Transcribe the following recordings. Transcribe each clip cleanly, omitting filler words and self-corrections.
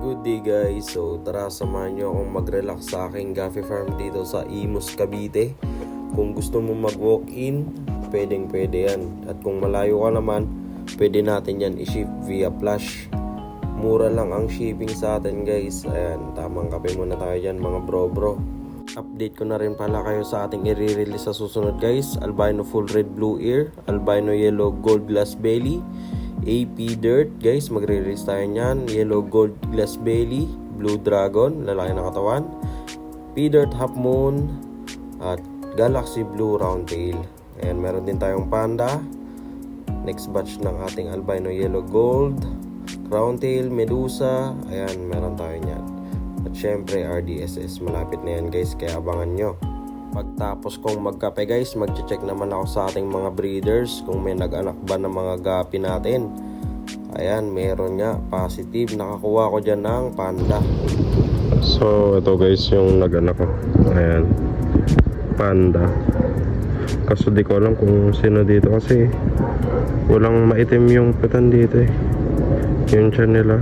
Good day guys, so tara samahan nyo akong mag-relax sa aking Gaffy Farm dito sa Imus, Cavite. Kung gusto mo mag-walk-in, pwedeng pwede yan. At kung malayo ka naman, pwede natin yan i-ship via Flash. Mura lang ang shipping sa atin guys. Ayan, tamang kape muna tayo dyan mga bro. Update ko na rin pala kayo sa ating i-release sa susunod guys. Albino full red blue ear, albino yellow gold glass belly, AP dirt guys, magre-release tayo nyan. Yellow gold glass belly, blue dragon, lalaki na katawan, P dirt half moon, at galaxy blue round tail. And meron din tayong panda, next batch ng ating albino yellow gold, round tail, medusa. Ayan, meron tayo nyan. At syempre RDSS, malapit na yan guys, kaya abangan nyo. Pagtapos kong magkape guys, magche-check naman ako sa ating mga breeders kung may nag-anak ba ng mga gapi natin. Ayan, meron nga, positive. Nakakuha ko dyan ng panda. So ito guys yung nag-anak ko. Ayan, panda. Kaso di ko alam kung sino dito kasi walang maitim yung petan dito eh. Yung tiyan nila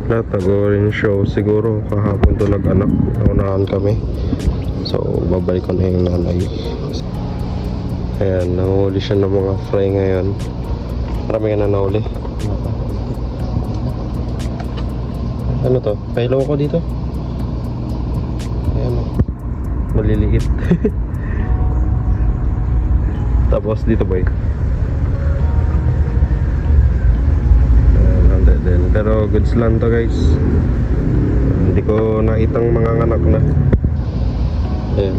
lahat nag-orange show. Siguro kahapon to nag-anak, naunahan kami. So, babalik ko na yung nanay. Ayan, nahuli siya ng mga fry ngayon. Marami ka na nahuli. Ano to? Pailaw ko dito. Ayan o. Maliliit. Tapos dito boy. Ayan, 100 din. Pero goods lang to guys. Hindi ko nakitang mga anak na. Ayan.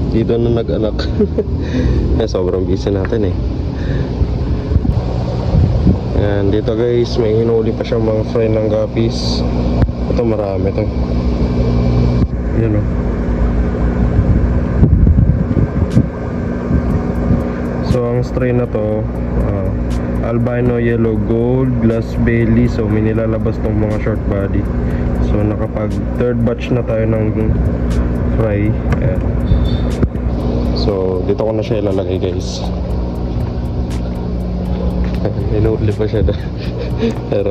Dito na nag-anak. Sobrang busy natin eh. Ayan, dito guys, may hinuli pa siyang mga fry ng guppies. Ito marami to. Ayan o. So ang strain na to, albino yellow gold glass belly. So may nilalabas tong mga short body. So nakapag third batch na tayo ng fry. Ayan. So dito ko na siya ilalagay guys. Hinuli pa siya pero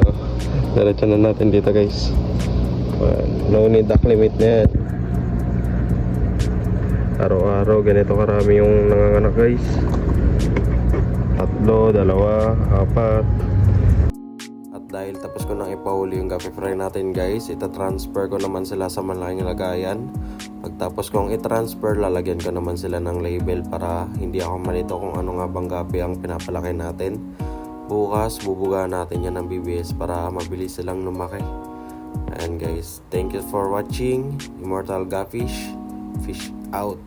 diretso na natin dito guys. No need duck limit na yan. Araw-araw ganito karami yung nanganganak guys. 3, 2, 4. Dahil tapos ko nang ipahuli yung gapi fry natin guys, ita-transfer ko naman sila sa malaking lagayan. Pagtapos kong i-transfer, lalagyan ko naman sila ng label para hindi ako malito kung ano nga bang gapi ang pinapalaki natin. Bukas bubuga natin yan ng BBS para mabilis silang lumaki. Ayan guys, thank you for watching. Immortal Gapfish, fish out.